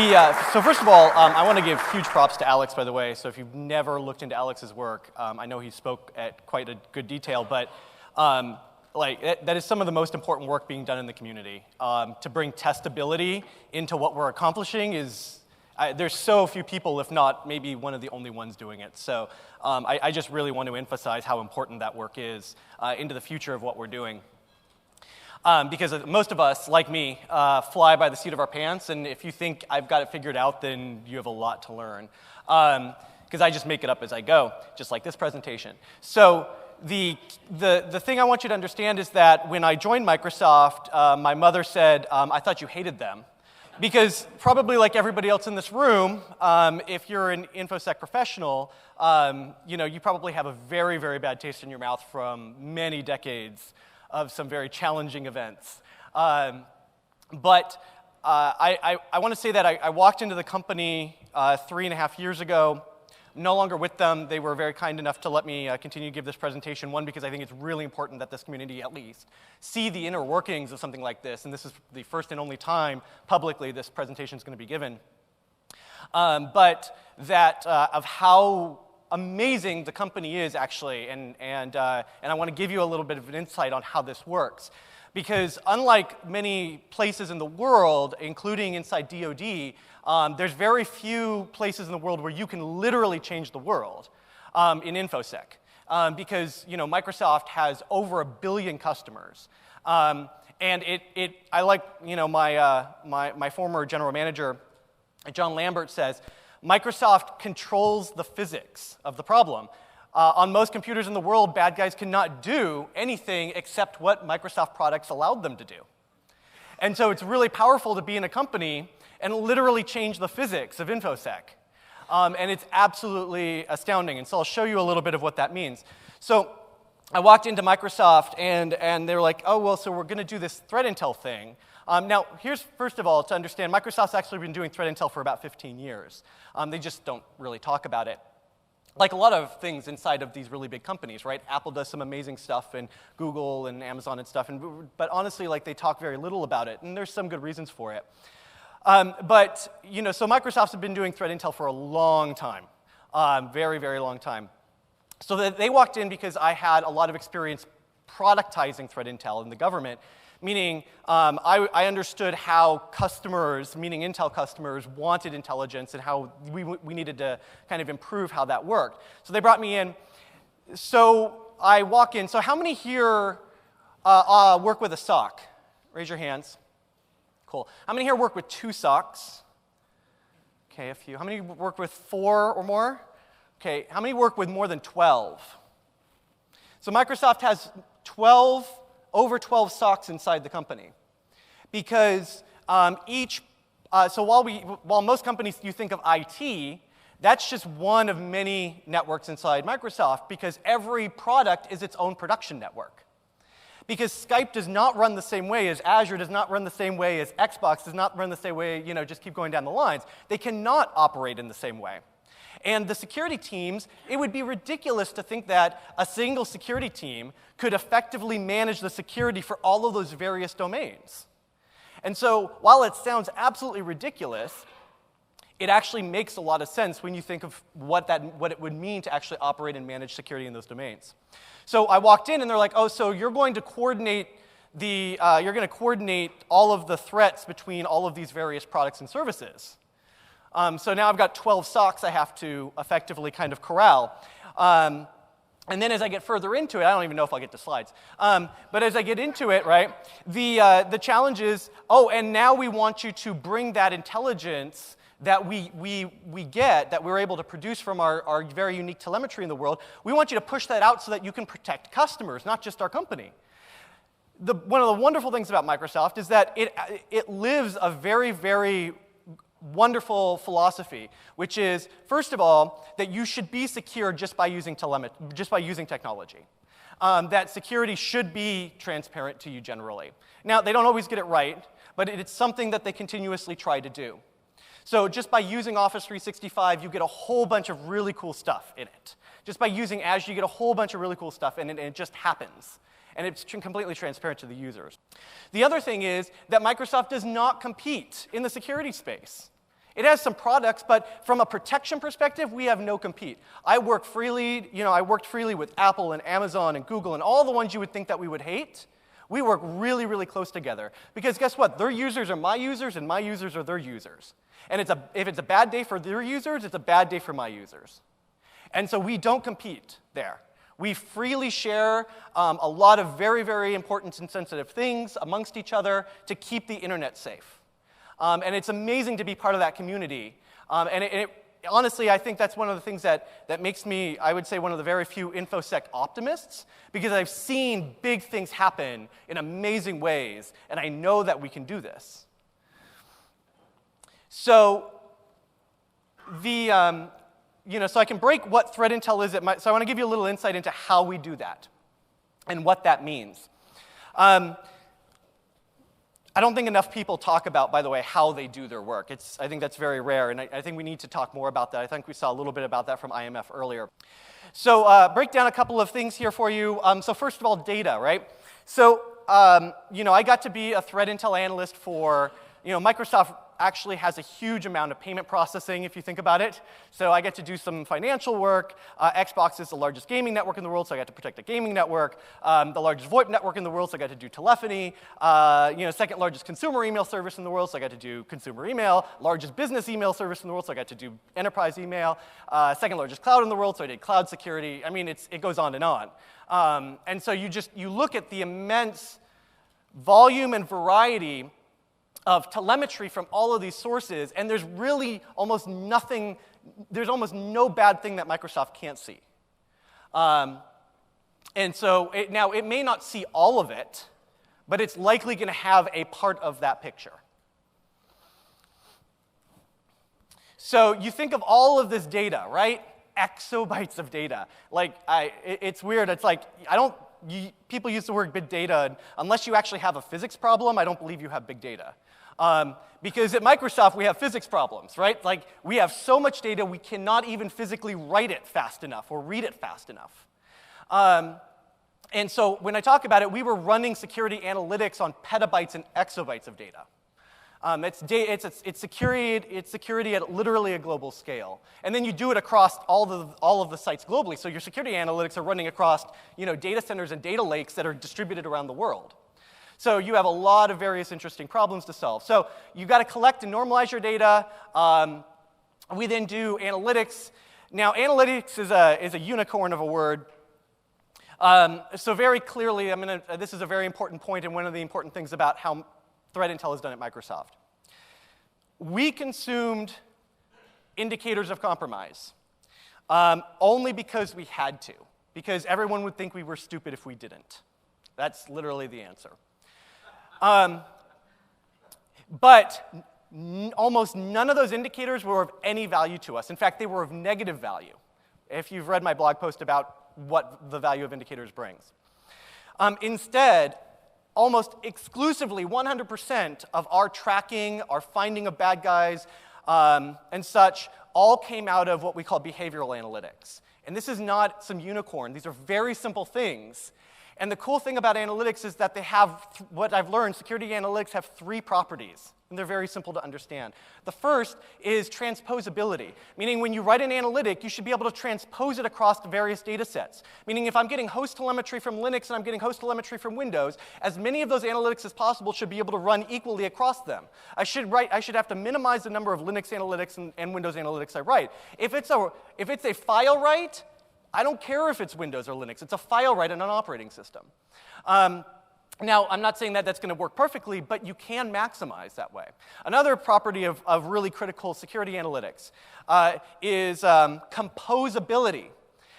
So first of all, I want to give huge props to Alex, by the way. So if you've never looked into Alex's work, I know he spoke at quite a good detail, but that is some of the most important work being done in the community. To bring testability into what we're accomplishing is, there's so few people, if not maybe one of the only ones doing it. So I just really want to emphasize how important that work is into the future of what we're doing. Because most of us, like me, fly by the seat of our pants, and if you think I've got it figured out, then you have a lot to learn. Because I just make it up as I go, just like this presentation. So the thing I want you to understand is that when I joined Microsoft, my mother said, I thought you hated them. Because probably like everybody else in this room, if you're an InfoSec professional, you probably have a very, very bad taste in your mouth from many decades of some very challenging events. I want to say that I walked into the company 3.5 years ago. No longer with them. They were very kind enough to let me continue to give this presentation. One, because I think it's really important that this community at least see the inner workings of something like this. And this is the first and only time publicly this presentation is going to be given. But that of how amazing the company is actually, and I want to give you a little bit of an insight on how this works. Because unlike many places in the world, including inside DoD, there's very few places in the world where you can literally change the world in InfoSec. Because Microsoft has over 1 billion customers. And I like my former general manager, John Lambert, says, Microsoft controls the physics of the problem. On most computers in the world, bad guys cannot do anything except what Microsoft products allowed them to do. And so it's really powerful to be in a company and literally change the physics of InfoSec. And it's absolutely astounding. And so I'll show you a little bit of what that means. So I walked into Microsoft, and they were like, oh, well, so we're going to do this threat intel thing. Now, here's, first of all, to understand, Microsoft's actually been doing threat intel for about 15 years. They just don't really talk about it. Like a lot of things inside of these really big companies, right? Apple does some amazing stuff, and Google and Amazon and stuff, but honestly, they talk very little about it, and there's some good reasons for it. So Microsoft's been doing threat intel for a long time, very, very long time. So they walked in because I had a lot of experience productizing threat intel in the government, meaning I understood how customers, meaning Intel customers, wanted intelligence and how we needed to kind of improve how that worked. So they brought me in. So I walk in. So how many here work with a SOC? Raise your hands. Cool. How many here work with 2 SOCs? Okay, a few. How many work with 4 or more? Okay, how many work with more than 12? So Microsoft has over 12 SOCs inside the company. Because while most companies you think of IT, that's just one of many networks inside Microsoft, because every product is its own production network. Because Skype does not run the same way as Azure, does not run the same way as Xbox, does not run the same way, just keep going down the lines. They cannot operate in the same way. And the security teams, it would be ridiculous to think that a single security team could effectively manage the security for all of those various domains. And so while it sounds absolutely ridiculous, it actually makes a lot of sense when you think of what it would mean to actually operate and manage security in those domains. So I walked in, and they're like, oh, so you're going to coordinate all of the threats between all of these various products and services. So now I've got 12 SOCs I have to effectively kind of corral. And then as I get further into it, I don't even know if I'll get to slides. But as I get into it, right, the challenge is, oh, and now we want you to bring that intelligence that we get, that we're able to produce from our very unique telemetry in the world, we want you to push that out so that you can protect customers, not just our company. One of the wonderful things about Microsoft is that it lives a very, very wonderful philosophy, which is, first of all, that you should be secure just by using technology. That security should be transparent to you generally. Now, they don't always get it right, but it's something that they continuously try to do. So just by using Office 365, you get a whole bunch of really cool stuff in it. Just by using Azure, you get a whole bunch of really cool stuff, and it just happens. And it's completely transparent to the users. The other thing is that Microsoft does not compete in the security space. It has some products, but from a protection perspective, we have no compete. I worked freely with Apple and Amazon and Google and all the ones you would think that we would hate. We work really, really close together. Because guess what? Their users are my users, and my users are their users. And if it's a bad day for their users, it's a bad day for my users. And so we don't compete there. We freely share a lot of very, very important and sensitive things amongst each other to keep the internet safe. And it's amazing to be part of that community. Honestly, I think that's one of the things that makes me, I would say, one of the very few InfoSec optimists, because I've seen big things happen in amazing ways, and I know that we can do this. So so I can break what threat intel is. So I want to give you a little insight into how we do that and what that means. I don't think enough people talk about, by the way, how they do their work. I think that's very rare, and I think we need to talk more about that. I think we saw a little bit about that from IMF earlier. So break down a couple of things here for you. So first of all, data, right? So I got to be a threat intel analyst for, Microsoft actually has a huge amount of payment processing, if you think about it. So I get to do some financial work. Xbox is the largest gaming network in the world, so I got to protect the gaming network. The largest VoIP network in the world, so I got to do telephony. Second largest consumer email service in the world, so I got to do consumer email. Largest business email service in the world, so I got to do enterprise email. Second largest cloud in the world, so I did cloud security. I mean, it goes on and on. And so you look at the immense volume and variety of telemetry from all of these sources, and there's really almost nothing, there's almost no bad thing that Microsoft can't see. And so now it may not see all of it, but it's likely going to have a part of that picture. So you think of all of this data, right? Exabytes of data. It's weird. It's like, people use the word big data, and unless you actually have a physics problem, I don't believe you have big data. Because at Microsoft, we have physics problems, right? Like, we have so much data, we cannot even physically write it fast enough or read it fast enough. And so when I talk about it, we were running security analytics on petabytes and exabytes of data. It's security at literally a global scale. And then you do it across all of the sites globally. So your security analytics are running across data centers and data lakes that are distributed around the world. So you have a lot of various interesting problems to solve. So you've got to collect and normalize your data. We then do analytics. Now, analytics is a unicorn of a word. So very clearly, this is a very important point and one of the important things about how threat intel is done at Microsoft. We consumed indicators of compromise only because we had to, because everyone would think we were stupid if we didn't. That's literally the answer. But almost none of those indicators were of any value to us. In fact, they were of negative value, if you've read my blog post about what the value of indicators brings. Instead, almost exclusively, 100% of our tracking, our finding of bad guys, and such, all came out of what we call behavioral analytics. And this is not some unicorn. These are very simple things. And the cool thing about analytics is that they have, what I've learned, security analytics have 3 properties, and they're very simple to understand. The first is transposability, meaning when you write an analytic, you should be able to transpose it across the various data sets. Meaning if I'm getting host telemetry from Linux and I'm getting host telemetry from Windows, as many of those analytics as possible should be able to run equally across them. I should have to minimize the number of Linux analytics and Windows analytics I write. If it's a file write, I don't care if it's Windows or Linux. It's a file write in an operating system. Now, I'm not saying that that's going to work perfectly, but you can maximize that way. Another property of really critical security analytics is composability.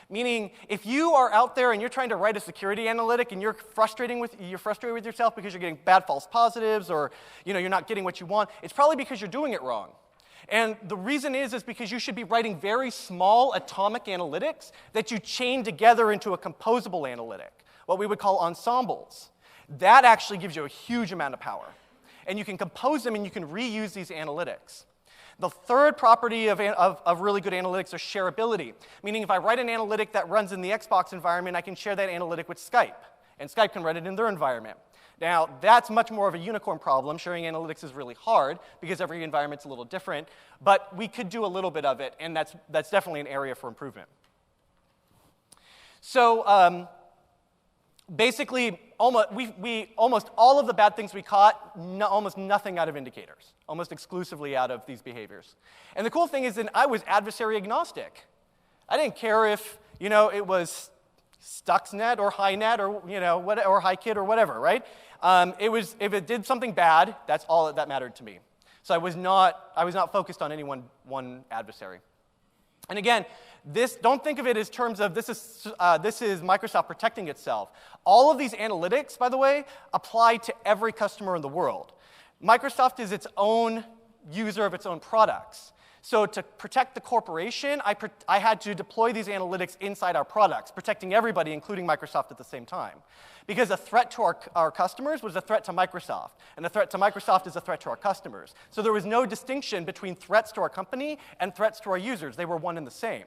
Meaning, if you are out there and you're trying to write a security analytic and you're frustrated with yourself because you're getting bad false positives or you're not getting what you want, it's probably because you're doing it wrong. And the reason is because you should be writing very small atomic analytics that you chain together into a composable analytic, what we would call ensembles. That actually gives you a huge amount of power. And you can compose them and you can reuse these analytics. The third property of really good analytics is shareability, meaning if I write an analytic that runs in the Xbox environment, I can share that analytic with Skype, and Skype can run it in their environment. Now, that's much more of a unicorn problem. Sharing analytics is really hard because every environment's a little different, but we could do a little bit of it, and that's definitely an area for improvement. So basically, almost all of the bad things we caught, almost nothing out of indicators, almost exclusively out of these behaviors. And the cool thing is that I was adversary agnostic. I didn't care if, it was Stuxnet or HiNet or, or HiKit or whatever, right? If it did something bad, that's all that mattered to me. So I was not focused on any one adversary. And again, don't think of it as terms of this is Microsoft protecting itself. All of these analytics, by the way, apply to every customer in the world. Microsoft is its own user of its own products. So to protect the corporation, I had to deploy these analytics inside our products, protecting everybody, including Microsoft at the same time. Because a threat to our customers was a threat to Microsoft, and a threat to Microsoft is a threat to our customers. So there was no distinction between threats to our company and threats to our users. They were one and the same.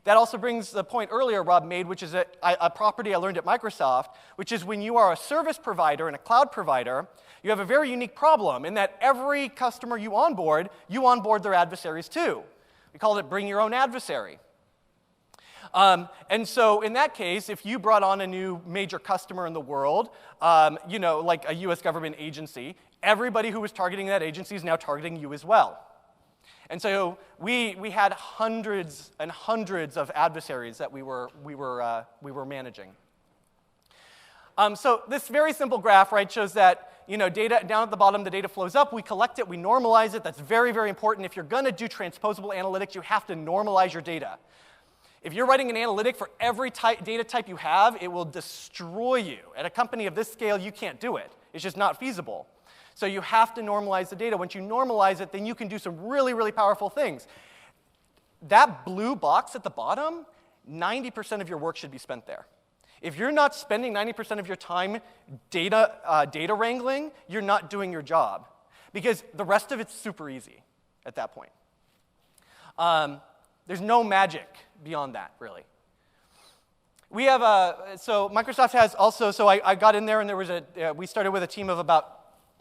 That also brings the point earlier Rob made, which is a property I learned at Microsoft, which is when you are a service provider and a cloud provider, you have a very unique problem in that every customer you onboard their adversaries too. We call it bring your own adversary. And so in that case, if you brought on a new major customer in the world, like a US government agency, everybody who was targeting that agency is now targeting you as well. And so we had hundreds and hundreds of adversaries that we were managing. So this very simple graph, right, shows that data down at the bottom, the data flows up, we collect it, we normalize it. That's very, very important. If you're going to do transposable analytics, you have to normalize your data. If you're writing an analytic for every data type you have, it will destroy you. At a company of this scale, you can't do it. It's just not feasible. So you have to normalize the data. Once you normalize it, then you can do some really, really powerful things. That blue box at the bottom, 90% of your work should be spent there. If you're not spending 90% of your time data wrangling, you're not doing your job. Because the rest of it's super easy at that point. There's no magic beyond that, really. We have so Microsoft has also, so I got in there and there was we started with a team of about,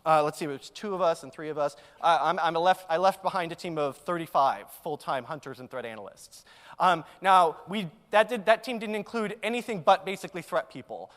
let's see, it was 2 of us and 3 of us. I left behind a team of 35 full-time hunters and threat analysts. Now, that team didn't include anything but basically threat people,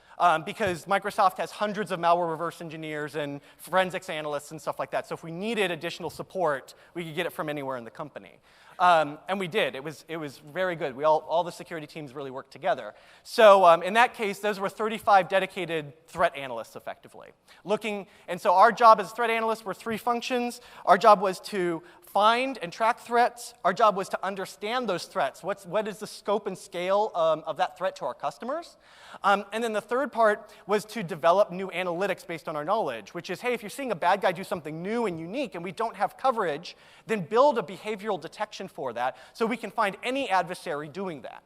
because Microsoft has hundreds of malware reverse engineers and forensics analysts and stuff like that. So if we needed additional support, we could get it from anywhere in the company. And we did. It was very good. All the security teams really worked together. So in that case, those were 35 dedicated threat analysts, effectively. And so our job as threat analysts were 3 functions. Our job was to find and track threats. Our job was to understand those threats. What is the scope and scale of that threat to our customers? And then the third part was to develop new analytics based on our knowledge, which is, hey, if you're seeing a bad guy do something new and unique and we don't have coverage, then build a behavioral detection for that so we can find any adversary doing that.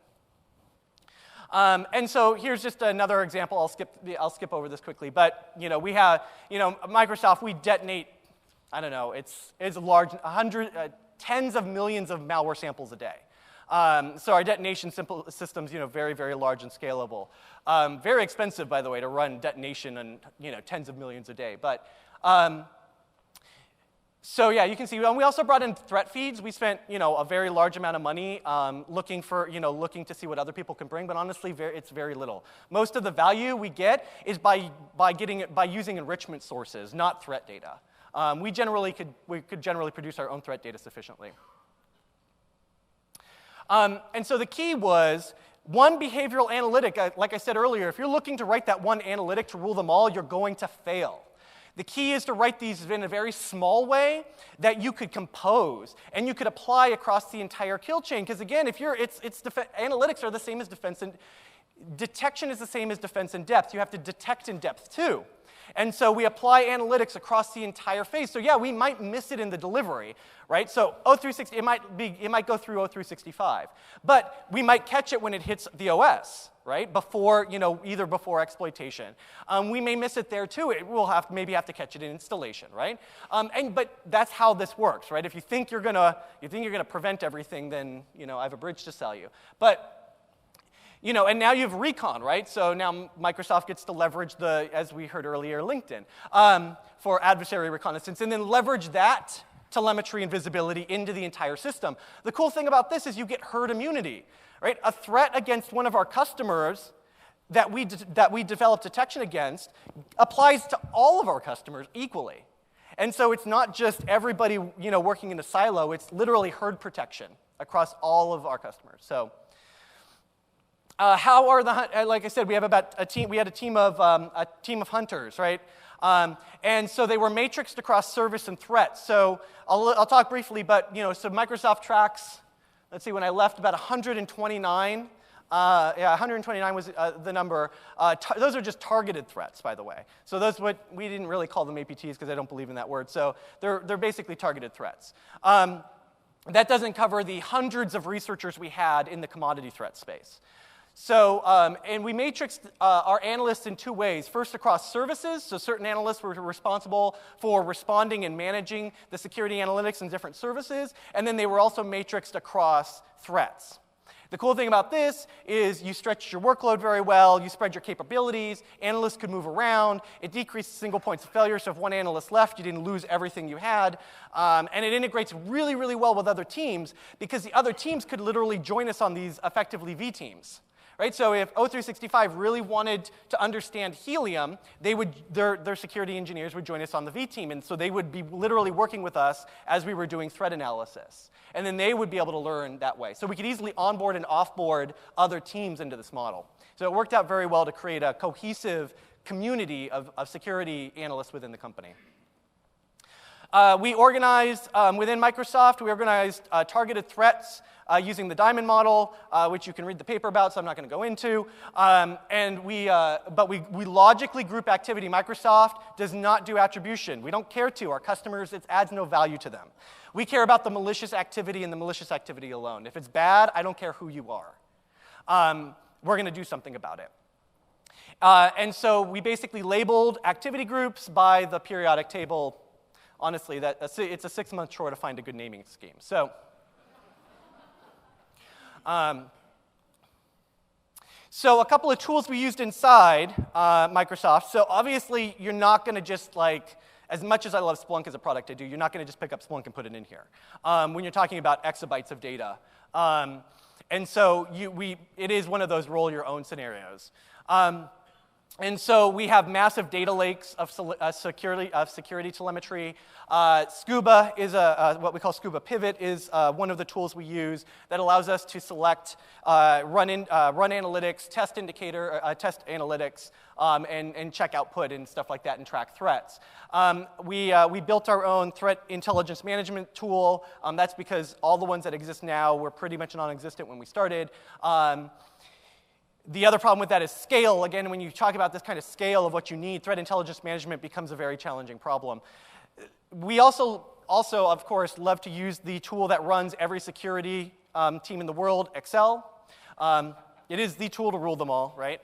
And so here's just another example. I'll skip over this quickly. But we have, Microsoft, we detonate, I don't know, it's large, tens of millions of malware samples a day. So our detonation systems, very, very large and scalable. Very expensive, by the way, to run detonation and tens of millions a day. But so yeah, you can see. And we also brought in threat feeds. We spent a very large amount of money looking to see what other people can bring. But honestly, it's very little. Most of the value we get is by using enrichment sources, not threat data. We could generally produce our own threat data sufficiently. And so the key was one behavioral analytic. Like I said earlier, if you're looking to write that one analytic to rule them all, you're going to fail. The key is to write these in a very small way that you could compose and you could apply across the entire kill chain. Because again, analytics are the same as defense and detection is the same as defense in depth. You have to detect in depth too. And so we apply analytics across the entire phase. So yeah, we might miss it in the delivery, right? So O360, it might go through O365, but we might catch it when it hits the OS, right? Before, either before exploitation. We may miss it there too. We'll maybe have to catch it in installation, right? But that's how this works, right? If you think you're gonna prevent everything, then I have a bridge to sell you. But and now you have recon, right? So now Microsoft gets to leverage as we heard earlier, LinkedIn, for adversary reconnaissance, and then leverage that telemetry and visibility into the entire system. The cool thing about this is you get herd immunity, right? A threat against one of our customers that we develop detection against applies to all of our customers equally. And so it's not just everybody, working in a silo. It's literally herd protection across all of our customers. So, how are like I said, we have about a team. We had a team of hunters, right? And so they were matrixed across service and threat. So I'll talk briefly, but so Microsoft tracks. Let's see, when I left, about 129. 129 was the number. Those are just targeted threats, by the way. So we didn't really call them APTs because I don't believe in that word. So they're basically targeted threats. That doesn't cover the hundreds of researchers we had in the commodity threat space. So, and we matrixed our analysts in two ways. First, across services. So certain analysts were responsible for responding and managing the security analytics in different services. And then they were also matrixed across threats. The cool thing about this is you stretch your workload very well, you spread your capabilities, analysts could move around, it decreases single points of failure, so if one analyst left, you didn't lose everything you had, and it integrates really, really well with other teams, because the other teams could literally join us on these effectively V teams. Right? So if O365 really wanted to understand helium, their security engineers would join us on the V team, and so they would be literally working with us as we were doing threat analysis. And then they would be able to learn that way. So we could easily onboard and offboard other teams into this model. So it worked out very well to create a cohesive community of security analysts within the company. We organized, within Microsoft, we organized targeted threats using the diamond model, which you can read the paper about, so I'm not going to go into. But we logically group activity. Microsoft does not do attribution. We don't care to. Our customers, it adds no value to them. We care about the malicious activity and the malicious activity alone. If it's bad, I don't care who you are. We're going to do something about it. And so we basically labeled activity groups by the periodic table. Honestly, it's a 6-month chore to find a good naming scheme. So, so a couple of tools we used inside Microsoft. So obviously, you're not going to just as much as I love Splunk as a product I do, you're not going to just pick up Splunk and put it in here when you're talking about exabytes of data. And so it is one of those roll your own scenarios. And so we have massive data lakes of security telemetry. Scuba is what we call Scuba Pivot is one of the tools we use that allows us to select run analytics, test analytics, and check output and stuff like that and track threats. We built our own threat intelligence management tool. That's because all the ones that exist now were pretty much non-existent when we started. The other problem with that is scale. Again, when you talk about this kind of scale of what you need, threat intelligence management becomes a very challenging problem. We also, of course, love to use the tool that runs every security team in the world, Excel. It is the tool to rule them all, right?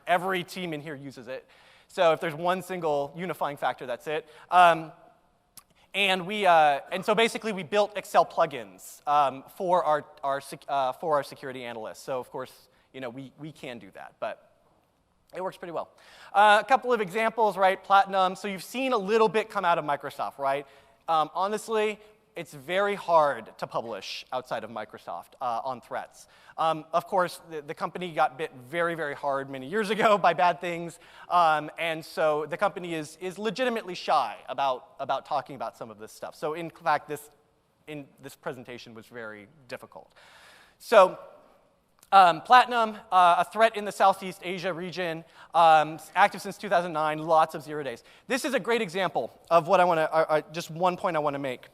Every team in here uses it. So if there's one single unifying factor, that's it. And so basically, we built Excel plugins for our security analysts. So of course, we can do that, but it works pretty well. A couple of examples, right? Platinum. So you've seen a little bit come out of Microsoft, right? Honestly, it's very hard to publish outside of Microsoft on threats. Of course, the company got bit very, very hard many years ago by bad things, and so the company is legitimately shy about talking about some of this stuff. So in fact, this presentation was very difficult. So. Platinum, a threat in the Southeast Asia region, active since 2009, lots of 0 days. This is a great example of what I want to, just one point I want to make.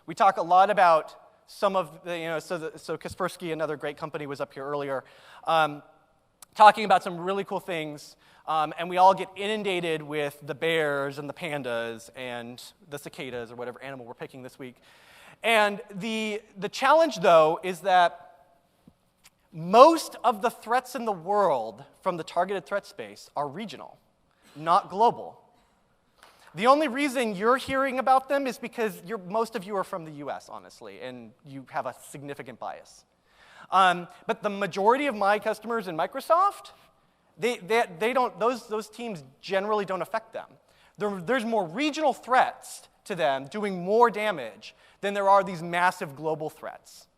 We talk a lot about some of the, so Kaspersky, another great company, was up here earlier, talking about some really cool things, and we all get inundated with the bears and the pandas and the cicadas or whatever animal we're picking this week. And the challenge, though, is that most of the threats in the world from the targeted threat space are regional, not global. The only reason you're hearing about them is because most of you are from the US, honestly, and you have a significant bias. But the majority of my customers in Microsoft, they don't, those teams generally don't affect them. There's more regional threats to them doing more damage than there are these massive global threats.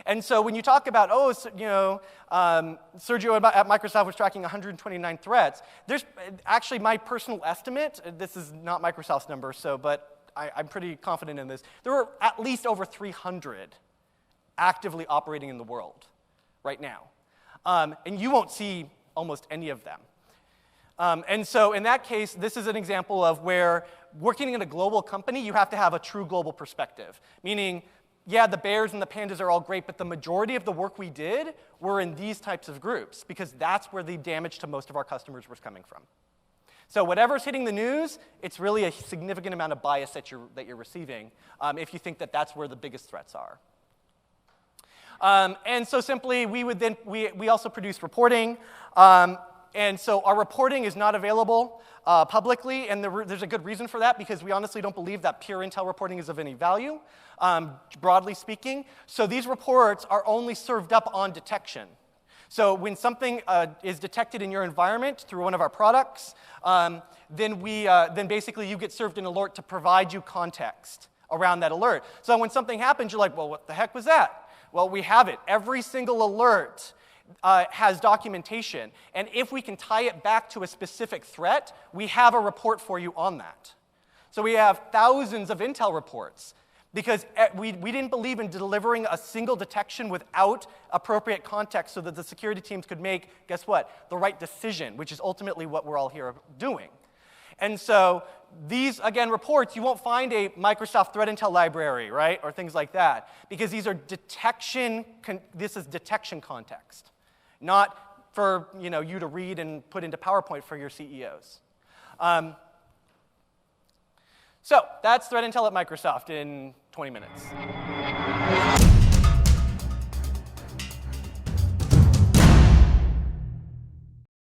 And so when you talk about, Sergio at Microsoft was tracking 129 threats, there's actually my personal estimate, this is not Microsoft's number, but I'm pretty confident in this, there are at least over 300 actively operating in the world right now. And you won't see almost any of them. And so in that case, this is an example of where working in a global company, you have to have a true global perspective, meaning, yeah, the bears and the pandas are all great, but the majority of the work we did were in these types of groups, because that's where the damage to most of our customers was coming from. So whatever's hitting the news, it's really a significant amount of bias that you're receiving if you think that that's where the biggest threats are. And so simply, we also produce reporting. And so our reporting is not available publicly, and there's a good reason for that, because we honestly don't believe that pure intel reporting is of any value, broadly speaking. So these reports are only served up on detection. So when something is detected in your environment through one of our products, then basically you get served an alert to provide you context around that alert. So when something happens, you're like, well, what the heck was that? Well, we have it. Every single alert has documentation. And if we can tie it back to a specific threat, we have a report for you on that. So we have thousands of intel reports, because we didn't believe in delivering a single detection without appropriate context so that the security teams could make, guess what, the right decision, which is ultimately what we're all here doing. And so these, again, reports, you won't find a Microsoft Threat Intel library, right, or things like that, because these are this is detection context, not for you to read and put into PowerPoint for your CEOs. So that's Threat Intel at Microsoft in 20 minutes.